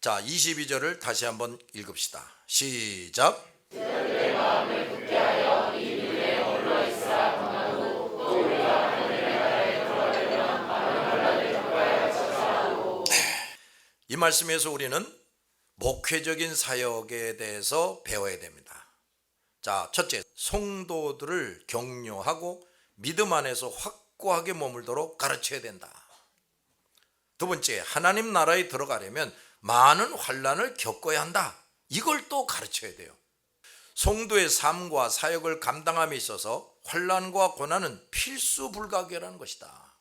자, 22절을 다시 한번 읽읍시다. 시작. 이 말씀에서 우리는 목회적인 사역에 대해서 배워야 됩니다. 자, 첫째, 성도들을 격려하고 믿음 안에서 확고하게 머물도록 가르쳐야 된다. 두 번째, 하나님 나라에 들어가려면 많은 환난을 겪어야 한다. 이걸 또 가르쳐야 돼요. 성도의 삶과 사역을 감당함에 있어서 환난과 고난은 필수 불가결한 것이다.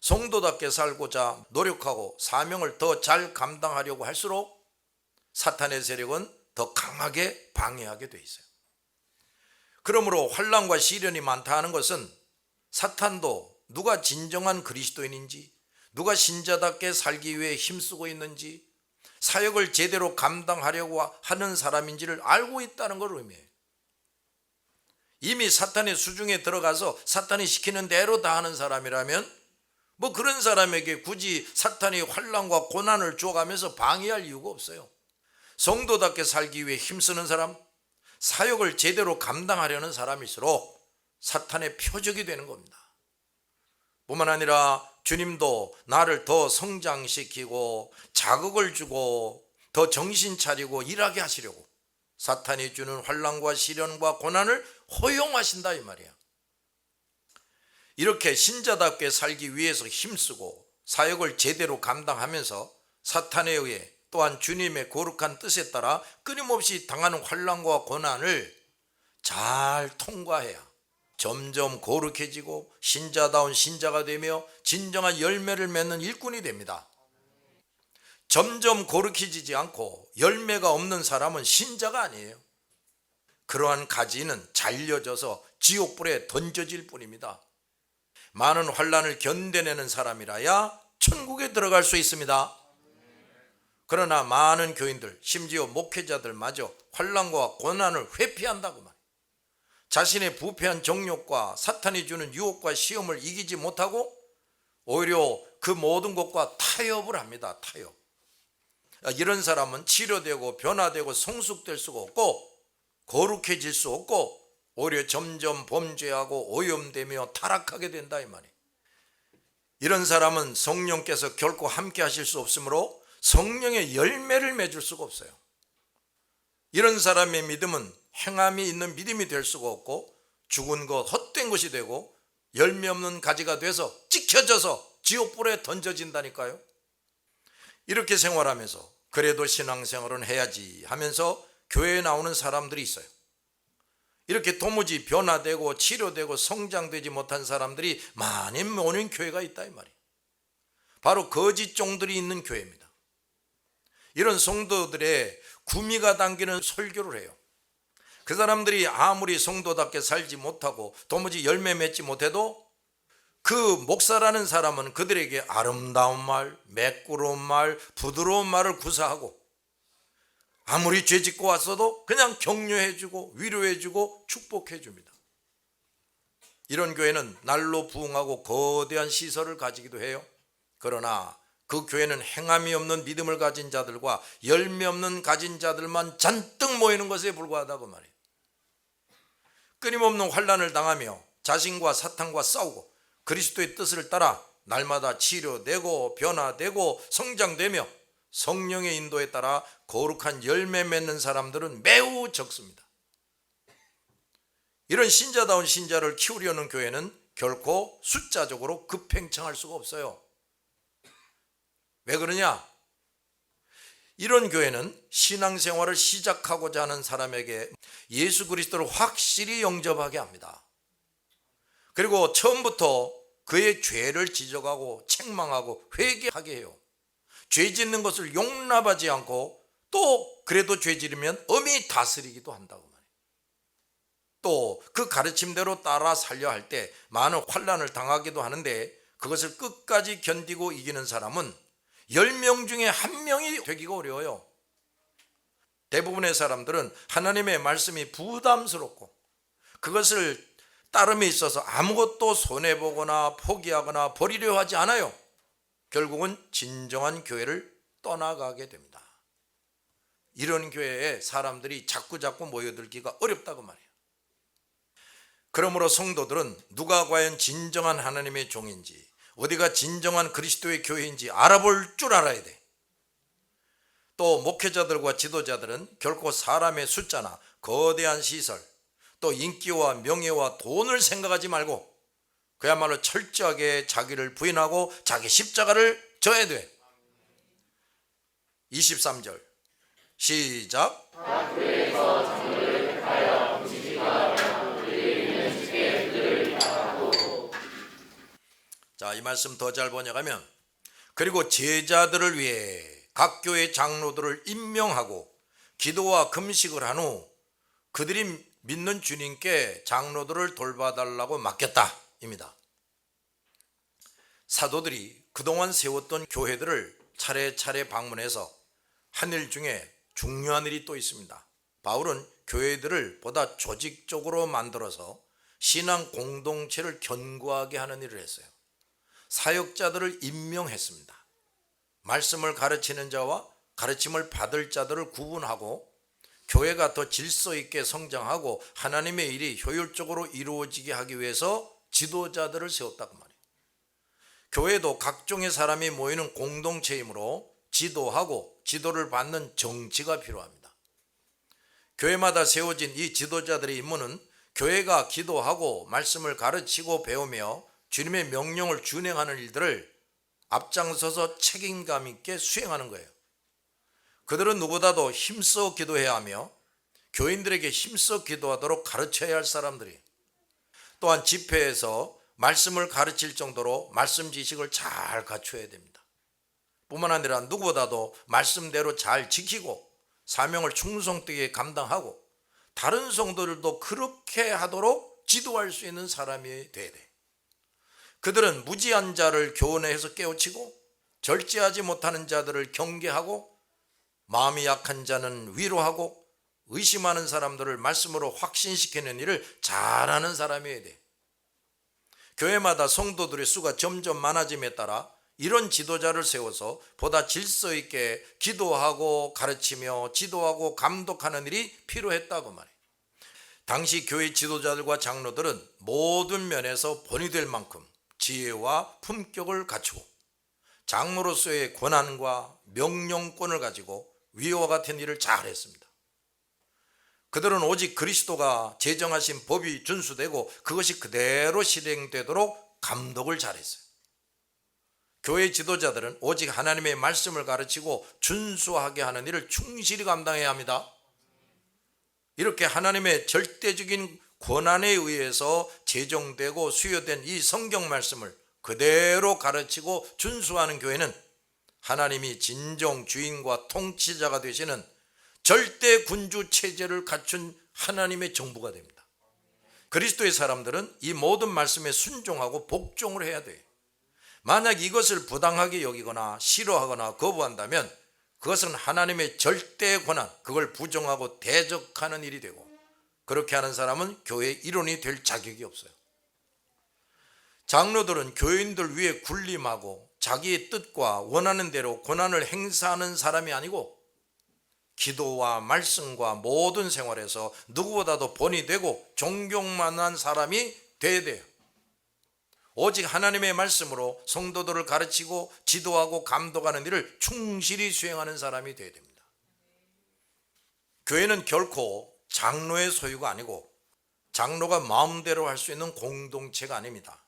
성도답게 살고자 노력하고 사명을 더 잘 감당하려고 할수록 사탄의 세력은 더 강하게 방해하게 돼 있어요. 그러므로 환난과 시련이 많다 하는 것은 사탄도 누가 진정한 그리스도인인지, 누가 신자답게 살기 위해 힘쓰고 있는지, 사역을 제대로 감당하려고 하는 사람인지를 알고 있다는 걸 의미해요. 이미 사탄의 수중에 들어가서 사탄이 시키는 대로 다 하는 사람이라면 뭐 그런 사람에게 굳이 사탄이 환난과 고난을 주어가면서 방해할 이유가 없어요. 성도답게 살기 위해 힘쓰는 사람, 사역을 제대로 감당하려는 사람일수록 사탄의 표적이 되는 겁니다. 뿐만 아니라 주님도 나를 더 성장시키고 자극을 주고 더 정신 차리고 일하게 하시려고 사탄이 주는 환난과 시련과 고난을 허용하신다 이 말이야. 이렇게 신자답게 살기 위해서 힘쓰고 사역을 제대로 감당하면서 사탄에 의해 또한 주님의 거룩한 뜻에 따라 끊임없이 당하는 환난과 고난을 잘 통과해야 점점 거룩해지고 신자다운 신자가 되며 진정한 열매를 맺는 일꾼이 됩니다. 점점 거룩해지지 않고 열매가 없는 사람은 신자가 아니에요. 그러한 가지는 잘려져서 지옥불에 던져질 뿐입니다. 많은 환난을 견뎌내는 사람이라야 천국에 들어갈 수 있습니다. 그러나 많은 교인들, 심지어 목회자들마저 환난과 고난을 회피한다고 말해요. 자신의 부패한 정욕과 사탄이 주는 유혹과 시험을 이기지 못하고 오히려 그 모든 것과 타협을 합니다. 타협. 이런 사람은 치료되고 변화되고 성숙될 수가 없고 거룩해질 수 없고 오히려 점점 범죄하고 오염되며 타락하게 된다 이 말이에요. 이런 사람은 성령께서 결코 함께 하실 수 없으므로 성령의 열매를 맺을 수가 없어요. 이런 사람의 믿음은 행함이 있는 믿음이 될 수가 없고 죽은 것, 헛된 것이 되고 열매 없는 가지가 돼서 찍혀져서 지옥불에 던져진다니까요. 이렇게 생활하면서 그래도 신앙생활은 해야지 하면서 교회에 나오는 사람들이 있어요. 이렇게 도무지 변화되고 치료되고 성장되지 못한 사람들이 많이 모이는 교회가 있다 이 말이에요. 바로 거짓 종들이 있는 교회입니다. 이런 성도들의 구미가 당기는 설교를 해요. 그 사람들이 아무리 성도답게 살지 못하고 도무지 열매 맺지 못해도 그 목사라는 사람은 그들에게 아름다운 말, 매끄러운 말, 부드러운 말을 구사하고 아무리 죄 짓고 왔어도 그냥 격려해주고 위로해주고 축복해줍니다. 이런 교회는 날로 부흥하고 거대한 시설을 가지기도 해요. 그러나 그 교회는 행함이 없는 믿음을 가진 자들과 열매 없는 가진 자들만 잔뜩 모이는 것에 불과하다고 말해요. 끊임없는 환난을 당하며 자신과 사탄과 싸우고 그리스도의 뜻을 따라 날마다 치료되고 변화되고 성장되며 성령의 인도에 따라 거룩한 열매 맺는 사람들은 매우 적습니다. 이런 신자다운 신자를 키우려는 교회는 결코 숫자적으로 급행창할 수가 없어요. 왜 그러냐? 이런 교회는 신앙생활을 시작하고자 하는 사람에게 예수 그리스도를 확실히 영접하게 합니다. 그리고 처음부터 그의 죄를 지적하고 책망하고 회개하게 해요. 죄 짓는 것을 용납하지 않고 또 그래도 죄 지르면 엄히 다스리기도 한다고 말해요. 또 그 가르침대로 따라 살려 할 때 많은 환난을 당하기도 하는데 그것을 끝까지 견디고 이기는 사람은 10명 중에 1명이 되기가 어려워요. 대부분의 사람들은 하나님의 말씀이 부담스럽고 그것을 따름에 있어서 아무것도 손해보거나 포기하거나 버리려 하지 않아요. 결국은 진정한 교회를 떠나가게 됩니다. 이런 교회에 사람들이 자꾸자꾸 모여들기가 어렵다고 말해요. 그러므로 성도들은 누가 과연 진정한 하나님의 종인지, 어디가 진정한 그리스도의 교회인지 알아볼 줄 알아야 돼. 또 목회자들과 지도자들은 결코 사람의 숫자나 거대한 시설, 또 인기와 명예와 돈을 생각하지 말고 그야말로 철저하게 자기를 부인하고 자기 십자가를 져야 돼. 23절 시작. 자, 이 말씀 더 잘 번역하면, 그리고 제자들을 위해 각 교회 장로들을 임명하고 기도와 금식을 한 후 그들이 믿는 주님께 장로들을 돌봐달라고 맡겼다 입니다. 사도들이 그동안 세웠던 교회들을 차례차례 방문해서 한 일 중에 중요한 일이 또 있습니다. 바울은 교회들을 보다 조직적으로 만들어서 신앙 공동체를 견고하게 하는 일을 했어요. 사역자들을 임명했습니다. 말씀을 가르치는 자와 가르침을 받을 자들을 구분하고 교회가 더 질서 있게 성장하고 하나님의 일이 효율적으로 이루어지게 하기 위해서 지도자들을 세웠다고 말해요. 교회도 각종의 사람이 모이는 공동체이므로 지도하고 지도를 받는 정치가 필요합니다. 교회마다 세워진 이 지도자들의 임무는 교회가 기도하고 말씀을 가르치고 배우며 주님의 명령을 준행하는 일들을 앞장서서 책임감 있게 수행하는 거예요. 그들은 누구보다도 힘써 기도해야 하며 교인들에게 힘써 기도하도록 가르쳐야 할 사람들이, 또한 집회에서 말씀을 가르칠 정도로 말씀 지식을 잘 갖춰야 됩니다. 뿐만 아니라 누구보다도 말씀대로 잘 지키고 사명을 충성되게 감당하고 다른 성도들도 그렇게 하도록 지도할 수 있는 사람이 돼야 돼. 그들은 무지한 자를 교훈해서 깨우치고 절제하지 못하는 자들을 경계하고 마음이 약한 자는 위로하고 의심하는 사람들을 말씀으로 확신시키는 일을 잘하는 사람이어야 돼. 교회마다 성도들의 수가 점점 많아짐에 따라 이런 지도자를 세워서 보다 질서 있게 기도하고 가르치며 지도하고 감독하는 일이 필요했다고 말해. 당시 교회 지도자들과 장로들은 모든 면에서 본이 될 만큼 지혜와 품격을 갖추고 장로로서의 권한과 명령권을 가지고 위와 같은 일을 잘했습니다. 그들은 오직 그리스도가 제정하신 법이 준수되고 그것이 그대로 실행되도록 감독을 잘했어요. 교회 지도자들은 오직 하나님의 말씀을 가르치고 준수하게 하는 일을 충실히 감당해야 합니다. 이렇게 하나님의 절대적인 권한에 의해서 제정되고 수여된 이 성경 말씀을 그대로 가르치고 준수하는 교회는 하나님이 진정 주인과 통치자가 되시는 절대 군주 체제를 갖춘 하나님의 정부가 됩니다. 그리스도의 사람들은 이 모든 말씀에 순종하고 복종을 해야 돼요. 만약 이것을 부당하게 여기거나 싫어하거나 거부한다면 그것은 하나님의 절대 권한, 그걸 부정하고 대적하는 일이 되고, 그렇게 하는 사람은 교회의 일원이 될 자격이 없어요. 장로들은 교인들 위에 군림하고 자기의 뜻과 원하는 대로 권한을 행사하는 사람이 아니고 기도와 말씀과 모든 생활에서 누구보다도 본이 되고 존경만한 사람이 돼야 돼요. 오직 하나님의 말씀으로 성도들을 가르치고 지도하고 감독하는 일을 충실히 수행하는 사람이 돼야 됩니다. 교회는 결코 장로의 소유가 아니고 장로가 마음대로 할 수 있는 공동체가 아닙니다.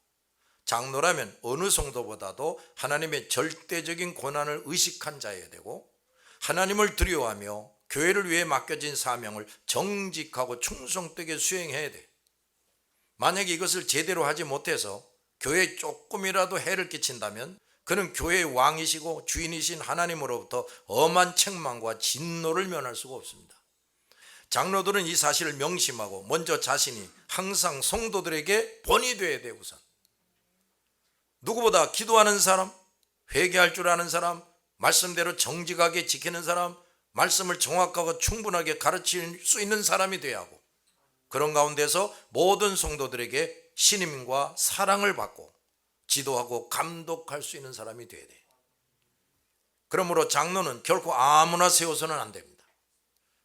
장로라면 어느 성도보다도 하나님의 절대적인 권한을 의식한 자여야 되고 하나님을 두려워하며 교회를 위해 맡겨진 사명을 정직하고 충성되게 수행해야 돼. 만약에 이것을 제대로 하지 못해서 교회에 조금이라도 해를 끼친다면 그는 교회의 왕이시고 주인이신 하나님으로부터 엄한 책망과 진노를 면할 수가 없습니다. 장로들은 이 사실을 명심하고 먼저 자신이 항상 성도들에게 본이 되어야 돼. 우선 누구보다 기도하는 사람, 회개할 줄 아는 사람, 말씀대로 정직하게 지키는 사람, 말씀을 정확하고 충분하게 가르칠 수 있는 사람이 되어야 하고, 그런 가운데서 모든 성도들에게 신임과 사랑을 받고 지도하고 감독할 수 있는 사람이 되어야 돼. 그러므로 장로는 결코 아무나 세워서는 안 됩니다.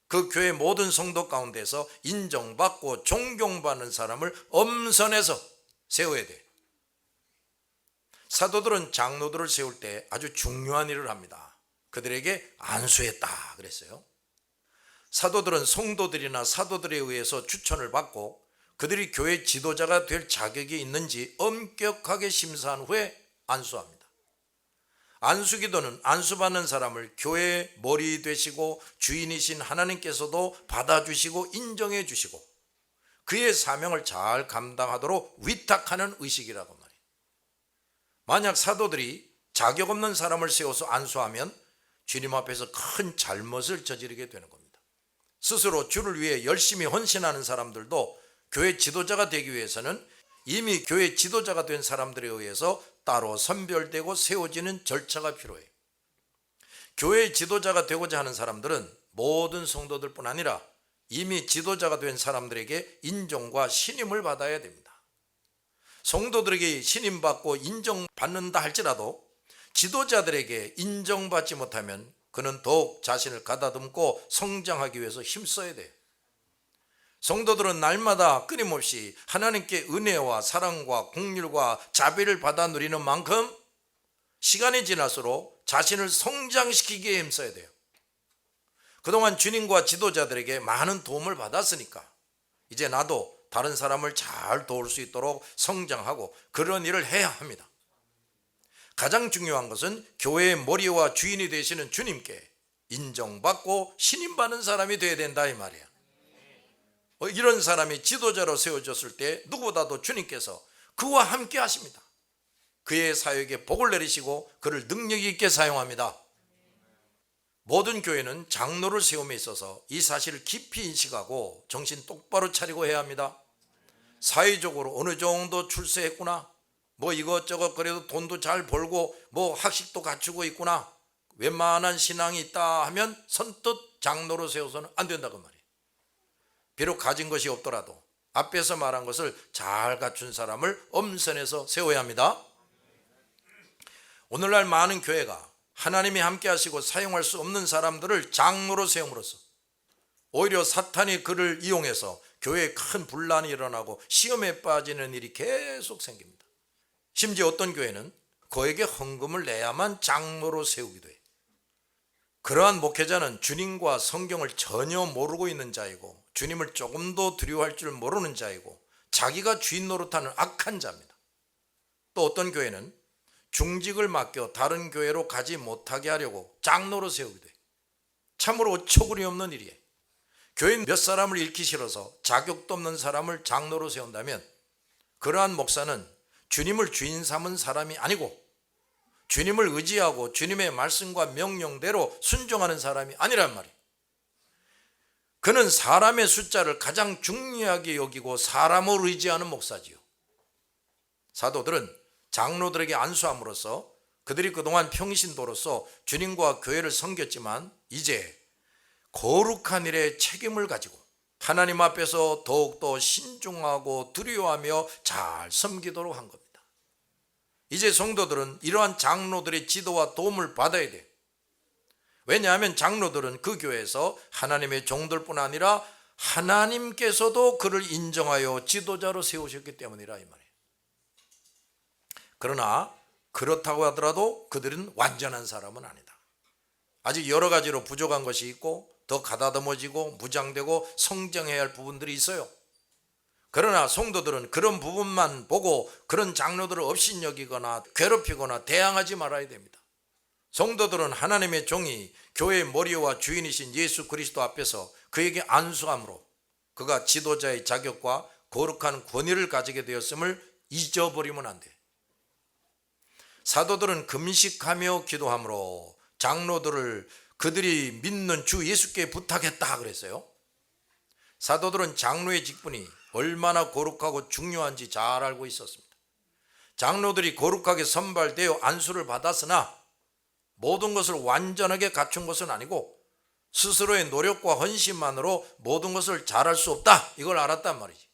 그 교회 모든 성도 가운데서 인정받고 존경받는 사람을 엄선해서 세워야 돼. 사도들은 장로들을 세울 때 아주 중요한 일을 합니다. 그들에게 안수했다 그랬어요. 사도들은 성도들이나 사도들에 의해서 추천을 받고 그들이 교회 지도자가 될 자격이 있는지 엄격하게 심사한 후에 안수합니다. 안수기도는 안수받는 사람을 교회의 머리 되시고 주인이신 하나님께서도 받아주시고 인정해 주시고 그의 사명을 잘 감당하도록 위탁하는 의식이라고 말해요. 만약 사도들이 자격 없는 사람을 세워서 안수하면 주님 앞에서 큰 잘못을 저지르게 되는 겁니다. 스스로 주를 위해 열심히 헌신하는 사람들도 교회 지도자가 되기 위해서는 이미 교회 지도자가 된 사람들에 의해서 따로 선별되고 세워지는 절차가 필요해요. 교회 지도자가 되고자 하는 사람들은 모든 성도들뿐 아니라 이미 지도자가 된 사람들에게 인정과 신임을 받아야 됩니다. 성도들에게 신임받고 인정받는다 할지라도 지도자들에게 인정받지 못하면 그는 더욱 자신을 가다듬고 성장하기 위해서 힘써야 돼요. 성도들은 날마다 끊임없이 하나님께 은혜와 사랑과 긍휼과 자비를 받아 누리는 만큼 시간이 지날수록 자신을 성장시키기에 힘써야 돼요. 그동안 주님과 지도자들에게 많은 도움을 받았으니까 이제 나도 다른 사람을 잘 도울 수 있도록 성장하고 그런 일을 해야 합니다. 가장 중요한 것은 교회의 머리와 주인이 되시는 주님께 인정받고 신임받는 사람이 되어야 된다 이 말이야. 이런 사람이 지도자로 세워졌을 때 누구보다도 주님께서 그와 함께 하십니다. 그의 사역에 복을 내리시고 그를 능력 있게 사용합니다. 모든 교회는 장로를 세움에 있어서 이 사실을 깊이 인식하고 정신 똑바로 차리고 해야 합니다. 사회적으로 어느 정도 출세했구나, 뭐 이것저것 그래도 돈도 잘 벌고 뭐 학식도 갖추고 있구나, 웬만한 신앙이 있다 하면 선뜻 장로로 세워서는 안 된다고 말이에요. 비록 가진 것이 없더라도 앞에서 말한 것을 잘 갖춘 사람을 엄선해서 세워야 합니다. 오늘날 많은 교회가 하나님이 함께 하시고 사용할 수 없는 사람들을 장로로 세움으로써 오히려 사탄이 그를 이용해서 교회에 큰 분란이 일어나고 시험에 빠지는 일이 계속 생깁니다. 심지어 어떤 교회는 그에게 헌금을 내야만 장로로 세우기도 해요. 그러한 목회자는 주님과 성경을 전혀 모르고 있는 자이고 주님을 조금도 두려워할 줄 모르는 자이고 자기가 주인 노릇하는 악한 자입니다. 또 어떤 교회는 중직을 맡겨 다른 교회로 가지 못하게 하려고 장로로 세우기도 해요. 참으로 어처구니 없는 일이에요. 교인 몇 사람을 잃기 싫어서 자격도 없는 사람을 장로로 세운다면 그러한 목사는 주님을 주인 삼은 사람이 아니고 주님을 의지하고 주님의 말씀과 명령대로 순종하는 사람이 아니란 말이에요. 그는 사람의 숫자를 가장 중요하게 여기고 사람을 의지하는 목사지요. 사도들은 장로들에게 안수함으로써 그들이 그동안 평신도로서 주님과 교회를 섬겼지만 이제 거룩한 일에 책임을 가지고 하나님 앞에서 더욱더 신중하고 두려워하며 잘 섬기도록 한 겁니다. 이제 성도들은 이러한 장로들의 지도와 도움을 받아야 돼요. 왜냐하면 장로들은 그 교회에서 하나님의 종들뿐 아니라 하나님께서도 그를 인정하여 지도자로 세우셨기 때문이라 이 말이에요. 그러나 그렇다고 하더라도 그들은 완전한 사람은 아니다. 아직 여러 가지로 부족한 것이 있고 더 가다듬어지고 무장되고 성장해야 할 부분들이 있어요. 그러나 성도들은 그런 부분만 보고 그런 장로들을 업신여기거나 괴롭히거나 대항하지 말아야 됩니다. 성도들은 하나님의 종이 교회의 머리와 주인이신 예수 그리스도 앞에서 그에게 안수함으로 그가 지도자의 자격과 거룩한 권위를 가지게 되었음을 잊어버리면 안 돼요. 사도들은 금식하며 기도함으로 장로들을 그들이 믿는 주 예수께 부탁했다 그랬어요. 사도들은 장로의 직분이 얼마나 거룩하고 중요한지 잘 알고 있었습니다. 장로들이 거룩하게 선발되어 안수를 받았으나 모든 것을 완전하게 갖춘 것은 아니고 스스로의 노력과 헌신만으로 모든 것을 잘할 수 없다, 이걸 알았단 말이지.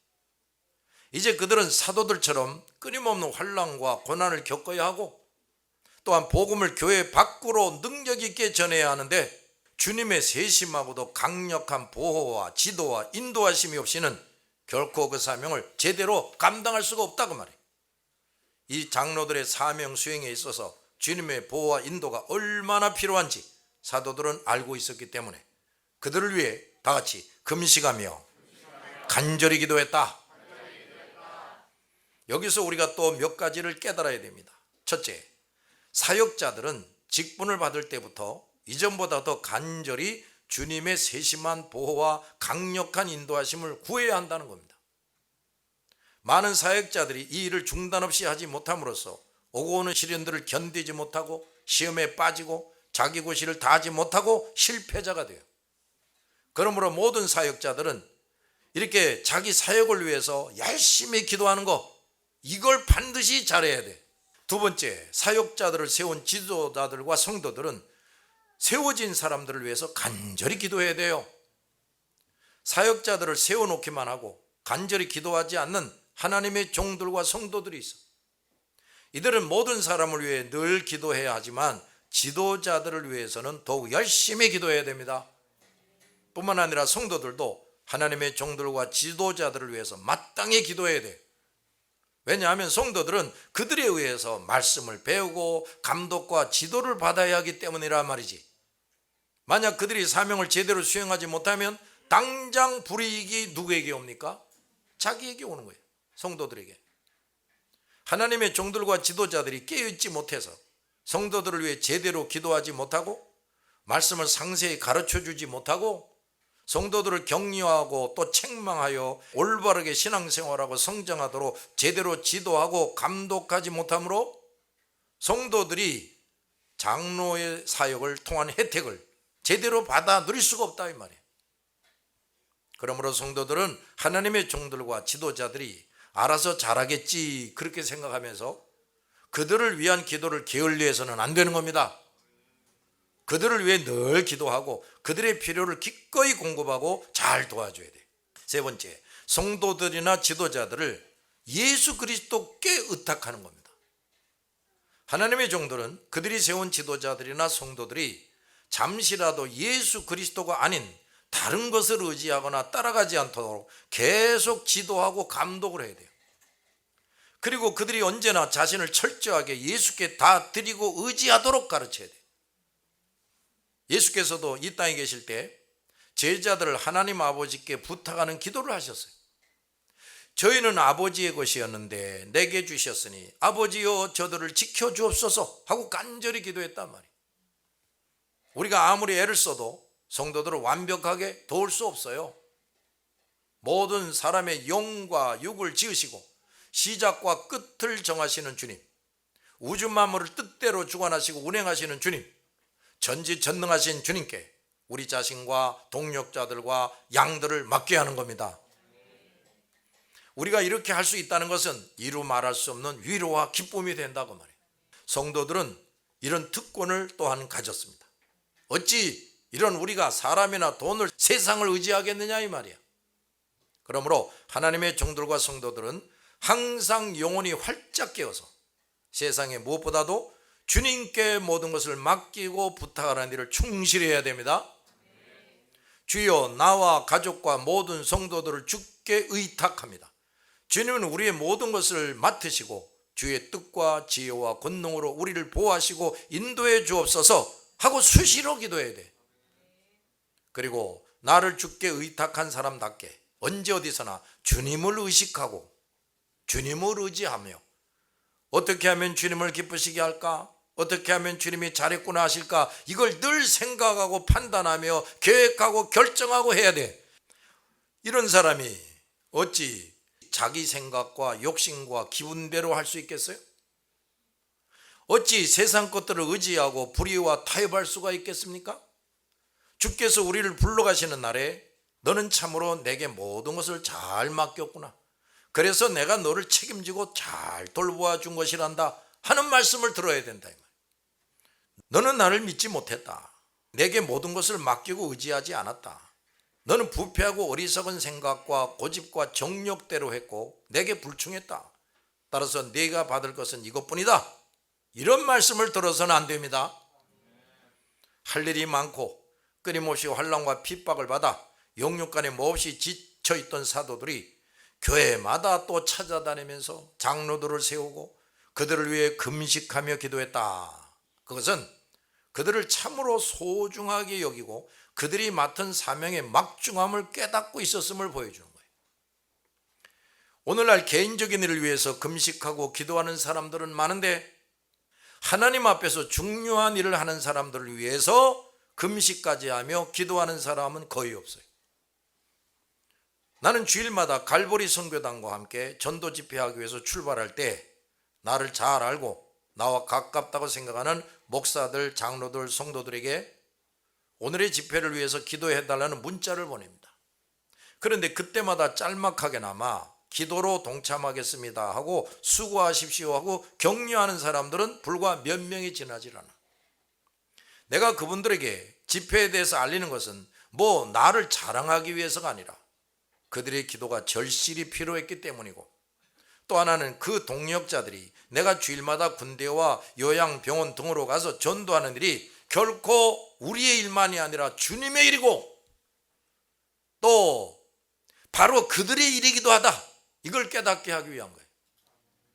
이제 그들은 사도들처럼 끊임없는 환난과 고난을 겪어야 하고 또한 복음을 교회 밖으로 능력 있게 전해야 하는데 주님의 세심하고도 강력한 보호와 지도와 인도하심이 없이는 결코 그 사명을 제대로 감당할 수가 없다 그 말이에요. 이 장로들의 사명 수행에 있어서 주님의 보호와 인도가 얼마나 필요한지 사도들은 알고 있었기 때문에 그들을 위해 다 같이 금식하며 간절히 기도했다. 여기서 우리가 또 몇 가지를 깨달아야 됩니다. 첫째, 사역자들은 직분을 받을 때부터 이전보다 더 간절히 주님의 세심한 보호와 강력한 인도하심을 구해야 한다는 겁니다. 많은 사역자들이 이 일을 중단 없이 하지 못함으로써 오고 오는 시련들을 견디지 못하고 시험에 빠지고 자기 고시를 다하지 못하고 실패자가 돼요. 그러므로 모든 사역자들은 이렇게 자기 사역을 위해서 열심히 기도하는 거, 이걸 반드시 잘해야 돼. 두 번째, 사역자들을 세운 지도자들과 성도들은 세워진 사람들을 위해서 간절히 기도해야 돼요. 사역자들을 세워놓기만 하고 간절히 기도하지 않는 하나님의 종들과 성도들이 있어. 이들은 모든 사람을 위해 늘 기도해야 하지만 지도자들을 위해서는 더욱 열심히 기도해야 됩니다. 뿐만 아니라 성도들도 하나님의 종들과 지도자들을 위해서 마땅히 기도해야 돼요. 왜냐하면 성도들은 그들에 의해서 말씀을 배우고 감독과 지도를 받아야 하기 때문이라 말이지. 만약 그들이 사명을 제대로 수행하지 못하면 당장 불이익이 누구에게 옵니까? 자기에게 오는 거예요. 성도들에게. 하나님의 종들과 지도자들이 깨어있지 못해서 성도들을 위해 제대로 기도하지 못하고 말씀을 상세히 가르쳐주지 못하고 성도들을 격려하고 또 책망하여 올바르게 신앙생활하고 성장하도록 제대로 지도하고 감독하지 못하므로 성도들이 장로의 사역을 통한 혜택을 제대로 받아 누릴 수가 없다 이 말이에요. 그러므로 성도들은 하나님의 종들과 지도자들이 알아서 잘하겠지 그렇게 생각하면서 그들을 위한 기도를 게을리해서는 안 되는 겁니다. 그들을 위해 늘 기도하고 그들의 필요를 기꺼이 공급하고 잘 도와줘야 돼요. 세 번째, 성도들이나 지도자들을 예수 그리스도께 의탁하는 겁니다. 하나님의 종들은 그들이 세운 지도자들이나 성도들이 잠시라도 예수 그리스도가 아닌 다른 것을 의지하거나 따라가지 않도록 계속 지도하고 감독을 해야 돼요. 그리고 그들이 언제나 자신을 철저하게 예수께 다 드리고 의지하도록 가르쳐야 돼요. 예수께서도 이 땅에 계실 때 제자들을 하나님 아버지께 부탁하는 기도를 하셨어요. 저희는 아버지의 것이었는데 내게 주셨으니 아버지여 저들을 지켜주옵소서 하고 간절히 기도했단 말이에요. 우리가 아무리 애를 써도 성도들을 완벽하게 도울 수 없어요. 모든 사람의 영과 육을 지으시고 시작과 끝을 정하시는 주님, 우주 만물을 뜻대로 주관하시고 운행하시는 주님, 전지전능하신 주님께 우리 자신과 동력자들과 양들을 맡겨야 하는 겁니다. 우리가 이렇게 할 수 있다는 것은 이루 말할 수 없는 위로와 기쁨이 된다고 말해요. 성도들은 이런 특권을 또한 가졌습니다. 어찌 이런 우리가 사람이나 돈을 세상을 의지하겠느냐 이 말이야. 그러므로 하나님의 종들과 성도들은 항상 영혼이 활짝 깨어서 세상에 무엇보다도 주님께 모든 것을 맡기고 부탁하는 일을 충실히 해야 됩니다. 주여 나와 가족과 모든 성도들을 주께 의탁합니다. 주님은 우리의 모든 것을 맡으시고 주의 뜻과 지혜와 권능으로 우리를 보호하시고 인도해 주옵소서 하고 수시로 기도해야 돼. 그리고 나를 주께 의탁한 사람답게 언제 어디서나 주님을 의식하고 주님을 의지하며 어떻게 하면 주님을 기쁘시게 할까? 어떻게 하면 주님이 잘했구나 하실까? 이걸 늘 생각하고 판단하며 계획하고 결정하고 해야 돼. 이런 사람이 어찌 자기 생각과 욕심과 기분대로 할 수 있겠어요? 어찌 세상 것들을 의지하고 불의와 타협할 수가 있겠습니까? 주께서 우리를 불러가시는 날에 너는 참으로 내게 모든 것을 잘 맡겼구나. 그래서 내가 너를 책임지고 잘 돌보아 준 것이란다 하는 말씀을 들어야 된다. 너는 나를 믿지 못했다. 내게 모든 것을 맡기고 의지하지 않았다. 너는 부패하고 어리석은 생각과 고집과 정욕대로 했고 내게 불충했다. 따라서 네가 받을 것은 이것뿐이다. 이런 말씀을 들어서는 안 됩니다. 할 일이 많고 끊임없이 환난과 핍박을 받아 영육간에 몹시 지쳐있던 사도들이 교회마다 또 찾아다니면서 장로들을 세우고 그들을 위해 금식하며 기도했다. 그것은 그들을 참으로 소중하게 여기고 그들이 맡은 사명의 막중함을 깨닫고 있었음을 보여주는 거예요. 오늘날 개인적인 일을 위해서 금식하고 기도하는 사람들은 많은데 하나님 앞에서 중요한 일을 하는 사람들을 위해서 금식까지 하며 기도하는 사람은 거의 없어요. 나는 주일마다 갈보리 선교단과 함께 전도 집회하기 위해서 출발할 때 나를 잘 알고 나와 가깝다고 생각하는 목사들, 장로들, 성도들에게 오늘의 집회를 위해서 기도해달라는 문자를 보냅니다. 그런데 그때마다 짤막하게나마 기도로 동참하겠습니다 하고 수고하십시오 하고 격려하는 사람들은 불과 몇 명이 지나질 않아. 내가 그분들에게 집회에 대해서 알리는 것은 나를 자랑하기 위해서가 아니라 그들의 기도가 절실히 필요했기 때문이고, 또 하나는 그 동력자들이 내가 주일마다 군대와 요양병원 등으로 가서 전도하는 일이 결코 우리의 일만이 아니라 주님의 일이고 또 바로 그들의 일이기도 하다, 이걸 깨닫게 하기 위한 거예요.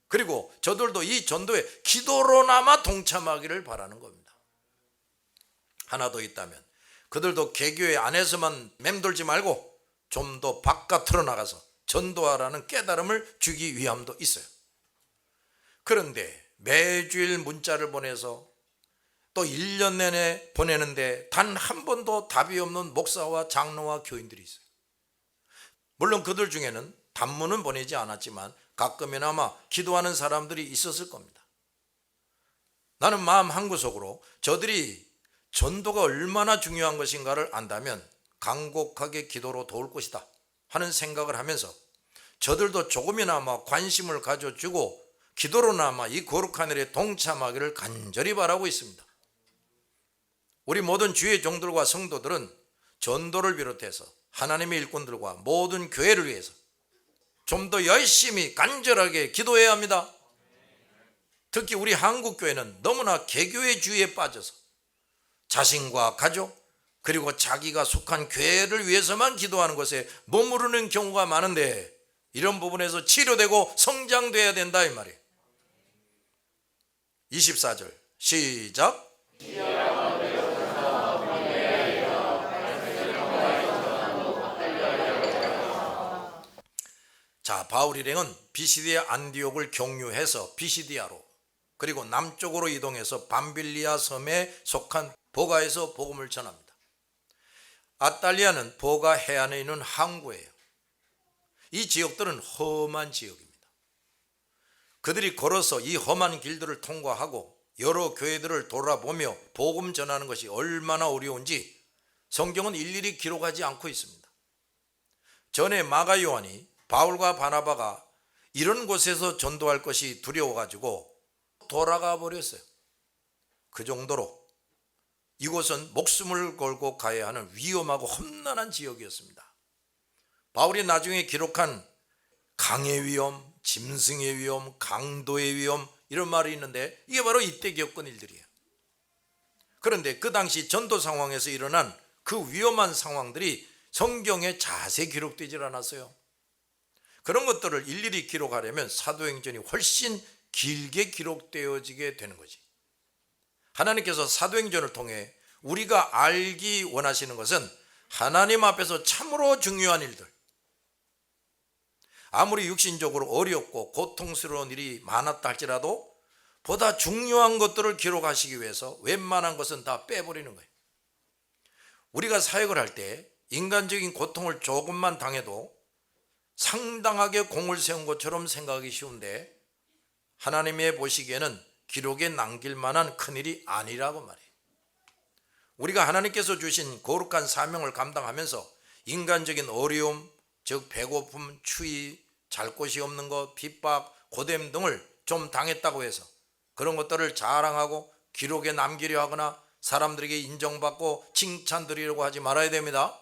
그리고 저들도 이 전도에 기도로나마 동참하기를 바라는 겁니다. 하나 더 있다면 그들도 개교회 안에서만 맴돌지 말고 좀 더 바깥으로 나가서 전도하라는 깨달음을 주기 위함도 있어요. 그런데 매주일 문자를 보내서 또 1년 내내 보내는데 단 한 번도 답이 없는 목사와 장로와 교인들이 있어요. 물론 그들 중에는 단문은 보내지 않았지만 가끔이나마 기도하는 사람들이 있었을 겁니다. 나는 마음 한구석으로 저들이 전도가 얼마나 중요한 것인가를 안다면 간곡하게 기도로 도울 것이다 하는 생각을 하면서 저들도 조금이나마 관심을 가져주고 기도로나마 이 거룩한 일에 동참하기를 간절히 바라고 있습니다. 우리 모든 주의 종들과 성도들은 전도를 비롯해서 하나님의 일꾼들과 모든 교회를 위해서 좀 더 열심히 간절하게 기도해야 합니다. 특히 우리 한국교회는 너무나 개교의 주의에 빠져서 자신과 가족 그리고 자기가 속한 교회를 위해서만 기도하는 것에 머무르는 경우가 많은데 이런 부분에서 치료되고 성장돼야 된다 이 말이에요. 24절 시작. 자, 바울 일행은 비시디아 안디옥을 경유해서 비시디아로 그리고 남쪽으로 이동해서 밤빌리아 섬에 속한 보가에서 복음을 전합니다. 아탈리아는 보가 해안에 있는 항구예요. 이 지역들은 험한 지역입니다. 그들이 걸어서 이 험한 길들을 통과하고 여러 교회들을 돌아보며 복음 전하는 것이 얼마나 어려운지 성경은 일일이 기록하지 않고 있습니다. 전에 마가 요한이 바울과 바나바가 이런 곳에서 전도할 것이 두려워가지고 돌아가 버렸어요. 그 정도로 이곳은 목숨을 걸고 가야 하는 위험하고 험난한 지역이었습니다. 바울이 나중에 기록한 강의 위험, 짐승의 위험, 강도의 위험 이런 말이 있는데 이게 바로 이때 겪은 일들이에요. 그런데 그 당시 전도 상황에서 일어난 그 위험한 상황들이 성경에 자세히 기록되질 않았어요. 그런 것들을 일일이 기록하려면 사도행전이 훨씬 길게 기록되어지게 되는 거지. 하나님께서 사도행전을 통해 우리가 알기 원하시는 것은 하나님 앞에서 참으로 중요한 일들, 아무리 육신적으로 어렵고 고통스러운 일이 많았다 할지라도 보다 중요한 것들을 기록하시기 위해서 웬만한 것은 다 빼버리는 거예요. 우리가 사역을 할 때 인간적인 고통을 조금만 당해도 상당하게 공을 세운 것처럼 생각하기 쉬운데 하나님의 보시기에는 기록에 남길 만한 큰일이 아니라고 말해요. 우리가 하나님께서 주신 거룩한 사명을 감당하면서 인간적인 어려움, 즉 배고픔, 추위, 잘 곳이 없는 것, 핍박, 고됨 등을 좀 당했다고 해서 그런 것들을 자랑하고 기록에 남기려 하거나 사람들에게 인정받고 칭찬드리려고 하지 말아야 됩니다.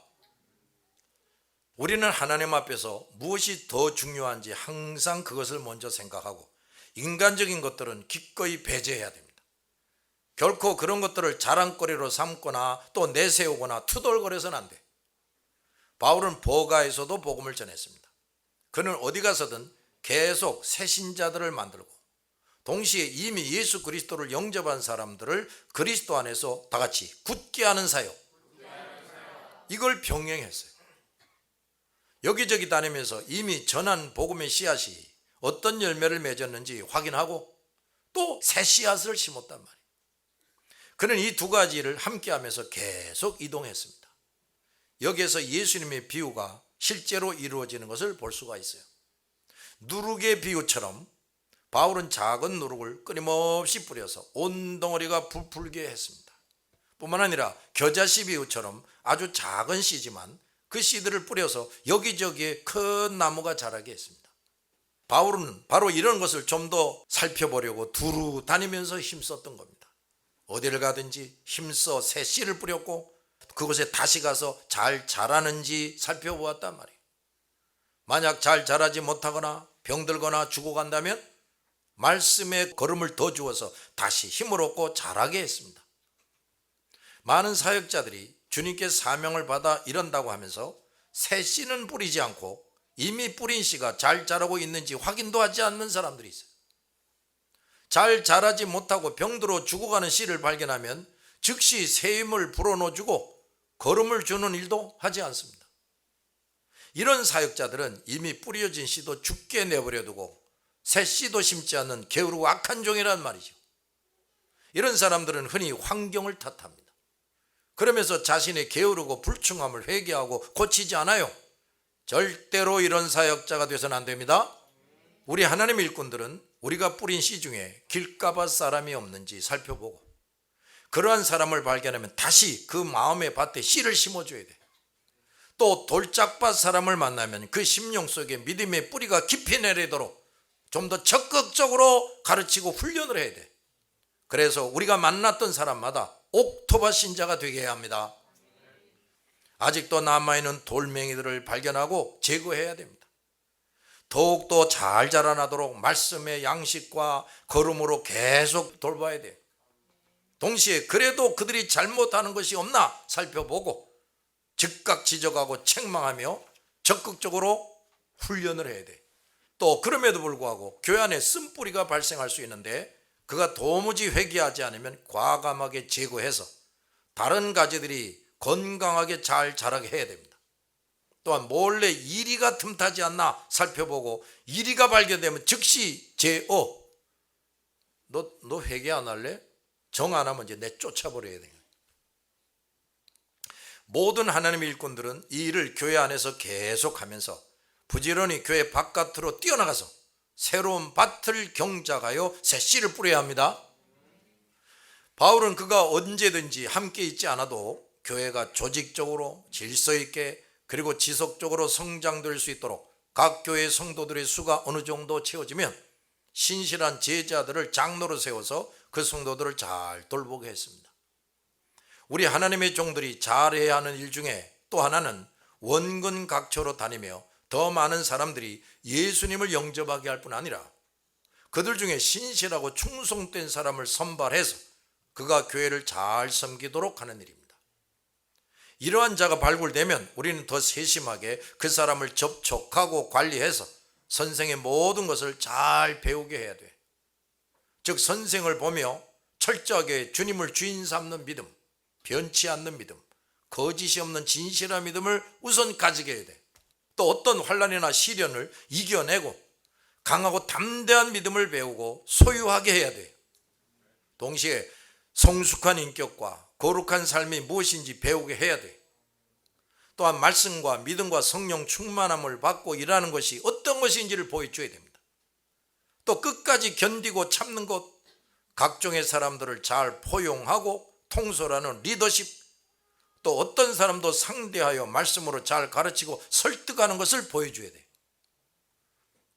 우리는 하나님 앞에서 무엇이 더 중요한지 항상 그것을 먼저 생각하고 인간적인 것들은 기꺼이 배제해야 됩니다. 결코 그런 것들을 자랑거리로 삼거나 또 내세우거나 투덜거려서는 안 돼. 바울은 버가에서도 복음을 전했습니다. 그는 어디 가서든 계속 새 신자들을 만들고 동시에 이미 예수 그리스도를 영접한 사람들을 그리스도 안에서 다 같이 굳게 하는 사역, 이걸 병행했어요. 여기저기 다니면서 이미 전한 복음의 씨앗이 어떤 열매를 맺었는지 확인하고 또 새 씨앗을 심었단 말이에요. 그는 이 두 가지를 함께 하면서 계속 이동했습니다. 여기에서 예수님의 비유가 실제로 이루어지는 것을 볼 수가 있어요. 누룩의 비유처럼 바울은 작은 누룩을 끊임없이 뿌려서 온 덩어리가 부풀게 했습니다. 뿐만 아니라 겨자씨 비유처럼 아주 작은 씨지만 그 씨들을 뿌려서 여기저기에 큰 나무가 자라게 했습니다. 바울은 바로 이런 것을 좀 더 살펴보려고 두루 다니면서 힘썼던 겁니다. 어디를 가든지 힘써 새 씨를 뿌렸고 그곳에 다시 가서 잘 자라는지 살펴보았단 말이에요. 만약 잘 자라지 못하거나 병들거나 죽어간다면 말씀에 걸음을 더 주어서 다시 힘을 얻고 자라게 했습니다. 많은 사역자들이 주님께 사명을 받아 이런다고 하면서 새 씨는 뿌리지 않고 이미 뿌린 씨가 잘 자라고 있는지 확인도 하지 않는 사람들이 있어요. 잘 자라지 못하고 병들어 죽어가는 씨를 발견하면 즉시 새 힘을 불어넣어주고 걸음을 주는 일도 하지 않습니다. 이런 사역자들은 이미 뿌려진 씨도 죽게 내버려두고 새 씨도 심지 않는 게으르고 악한 종이란 말이죠. 이런 사람들은 흔히 환경을 탓합니다. 그러면서 자신의 게으르고 불충함을 회개하고 고치지 않아요. 절대로 이런 사역자가 되어서는 안 됩니다. 우리 하나님의 일꾼들은 우리가 뿌린 씨 중에 길가밭 사람이 없는지 살펴보고 그러한 사람을 발견하면 다시 그 마음의 밭에 씨를 심어줘야 돼. 또 돌짝밭 사람을 만나면 그 심령 속에 믿음의 뿌리가 깊이 내리도록 좀 더 적극적으로 가르치고 훈련을 해야 돼. 그래서 우리가 만났던 사람마다 옥토밭 신자가 되게 해야 합니다. 아직도 남아있는 돌멩이들을 발견하고 제거해야 됩니다. 더욱더 잘 자라나도록 말씀의 양식과 걸음으로 계속 돌봐야 돼요. 동시에 그래도 그들이 잘못하는 것이 없나 살펴보고 즉각 지적하고 책망하며 적극적으로 훈련을 해야 돼. 또 그럼에도 불구하고 교회 안에 쓴뿌리가 발생할 수 있는데 그가 도무지 회개하지 않으면 과감하게 제거해서 다른 가지들이 건강하게 잘 자라게 해야 됩니다. 또한 몰래 이리가 틈타지 않나 살펴보고 이리가 발견되면 즉시 제어. 너 회개 안 할래? 정 안 하면 이제 내 쫓아버려야 돼요. 모든 하나님의 일꾼들은 이 일을 교회 안에서 계속하면서 부지런히 교회 바깥으로 뛰어나가서 새로운 밭을 경작하여 새 씨를 뿌려야 합니다. 바울은 그가 언제든지 함께 있지 않아도 교회가 조직적으로 질서 있게 그리고 지속적으로 성장될 수 있도록 각 교회 성도들의 수가 어느 정도 채워지면 신실한 제자들을 장로로 세워서 그 성도들을 잘 돌보게 했습니다. 우리 하나님의 종들이 잘해야 하는 일 중에 또 하나는 원근각처로 다니며 더 많은 사람들이 예수님을 영접하게 할 뿐 아니라 그들 중에 신실하고 충성된 사람을 선발해서 그가 교회를 잘 섬기도록 하는 일입니다. 이러한 자가 발굴되면 우리는 더 세심하게 그 사람을 접촉하고 관리해서 선생의 모든 것을 잘 배우게 해야 돼. 즉 선생을 보며 철저하게 주님을 주인 삼는 믿음, 변치 않는 믿음, 거짓이 없는 진실한 믿음을 우선 가지게 해야 돼. 또 어떤 환난이나 시련을 이겨내고 강하고 담대한 믿음을 배우고 소유하게 해야 돼. 동시에 성숙한 인격과 거룩한 삶이 무엇인지 배우게 해야 돼. 또한 말씀과 믿음과 성령 충만함을 받고 일하는 것이 어떤 것인지를 보여줘야 됩니다. 또 끝까지 견디고 참는 것, 각종의 사람들을 잘 포용하고 통솔하는 리더십, 또 어떤 사람도 상대하여 말씀으로 잘 가르치고 설득하는 것을 보여줘야 돼.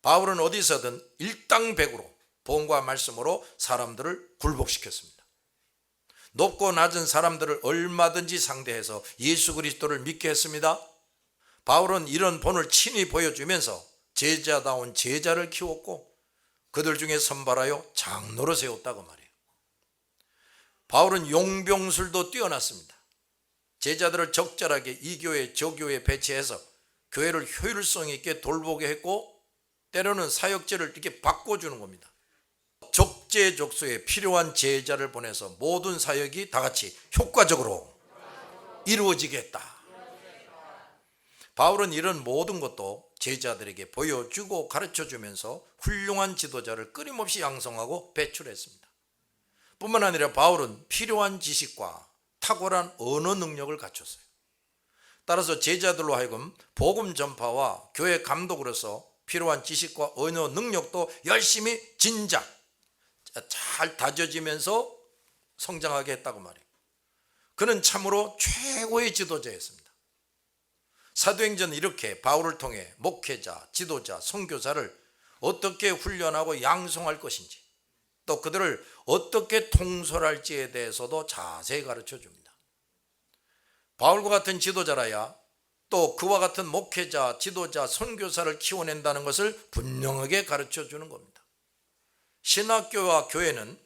바울은 어디서든 일당백으로 복음과 말씀으로 사람들을 굴복시켰습니다. 높고 낮은 사람들을 얼마든지 상대해서 예수 그리스도를 믿게 했습니다. 바울은 이런 본을 친히 보여주면서 제자다운 제자를 키웠고 그들 중에 선발하여 장로로 세웠다고 말해요. 바울은 용병술도 뛰어났습니다. 제자들을 적절하게 이 교회 저 교회에 배치해서 교회를 효율성 있게 돌보게 했고, 때로는 사역제를 이렇게 바꿔주는 겁니다. 적재적소에 필요한 제자를 보내서 모든 사역이 다 같이 효과적으로 이루어지겠다. 바울은 이런 모든 것도 제자들에게 보여주고 가르쳐주면서 훌륭한 지도자를 끊임없이 양성하고 배출했습니다. 뿐만 아니라 바울은 필요한 지식과 탁월한 언어 능력을 갖췄어요. 따라서 제자들로 하여금 복음 전파와 교회 감독으로서 필요한 지식과 언어 능력도 열심히 진작 잘 다져지면서 성장하게 했다고 말해요. 그는 참으로 최고의 지도자였습니다. 사도행전은 이렇게 바울을 통해 목회자, 지도자, 선교사를 어떻게 훈련하고 양성할 것인지, 또 그들을 어떻게 통솔할지에 대해서도 자세히 가르쳐 줍니다. 바울과 같은 지도자라야 또 그와 같은 목회자, 지도자, 선교사를 키워낸다는 것을 분명하게 가르쳐 주는 겁니다. 신학교와 교회는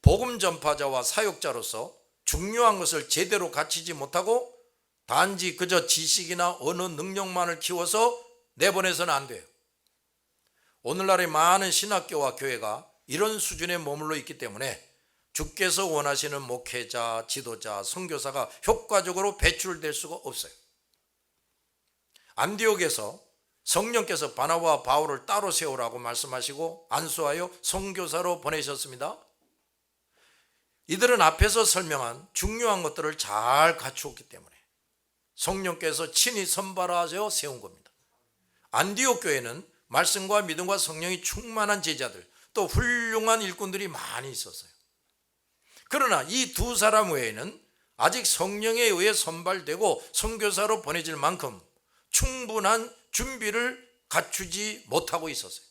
복음 전파자와 사역자로서 중요한 것을 제대로 갖추지 못하고 단지 그저 지식이나 언어 능력만을 키워서 내보내서는 안 돼요. 오늘날의 많은 신학교와 교회가 이런 수준에 머물러 있기 때문에 주께서 원하시는 목회자, 지도자, 선교사가 효과적으로 배출될 수가 없어요. 안디옥에서 성령께서 바나바와 바울을 따로 세우라고 말씀하시고 안수하여 선교사로 보내셨습니다. 이들은 앞에서 설명한 중요한 것들을 잘 갖추었기 때문에 성령께서 친히 선발하여 세운 겁니다. 안디옥 교회는 말씀과 믿음과 성령이 충만한 제자들, 또 훌륭한 일꾼들이 많이 있었어요. 그러나 이 두 사람 외에는 아직 성령에 의해 선발되고 선교사로 보내질 만큼 충분한 준비를 갖추지 못하고 있었어요.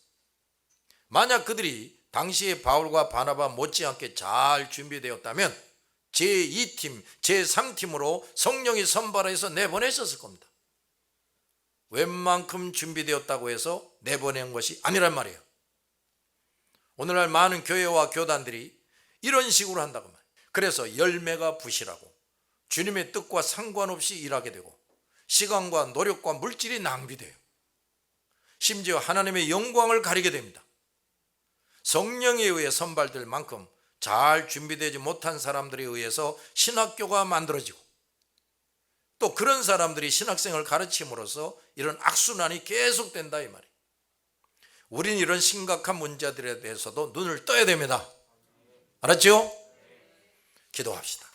만약 그들이 당시에 바울과 바나바 못지않게 잘 준비되었다면 제2팀, 제3팀으로 성령이 선발해서 내보내셨을 겁니다. 웬만큼 준비되었다고 해서 내보낸 것이 아니란 말이에요. 오늘날 많은 교회와 교단들이 이런 식으로 한다고 말해요. 그래서 열매가 부실하고 주님의 뜻과 상관없이 일하게 되고 시간과 노력과 물질이 낭비돼요. 심지어 하나님의 영광을 가리게 됩니다. 성령에 의해 선발될 만큼 잘 준비되지 못한 사람들에 의해서 신학교가 만들어지고 또 그런 사람들이 신학생을 가르침으로써 이런 악순환이 계속된다 이 말이에요. 우린 이런 심각한 문제들에 대해서도 눈을 떠야 됩니다. 알았죠? 기도합시다.